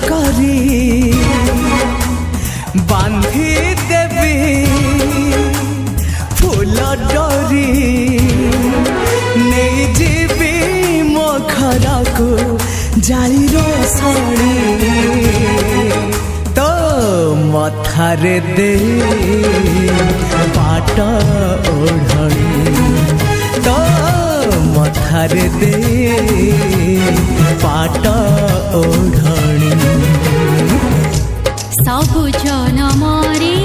करी बांधी देवी फूल डोरी नहीं जीवी मो घर को जाई रोसणी तो मथारे दे पाट ओढ़णी तो मथारे दे पाट ओढ़णी सबु जनमरे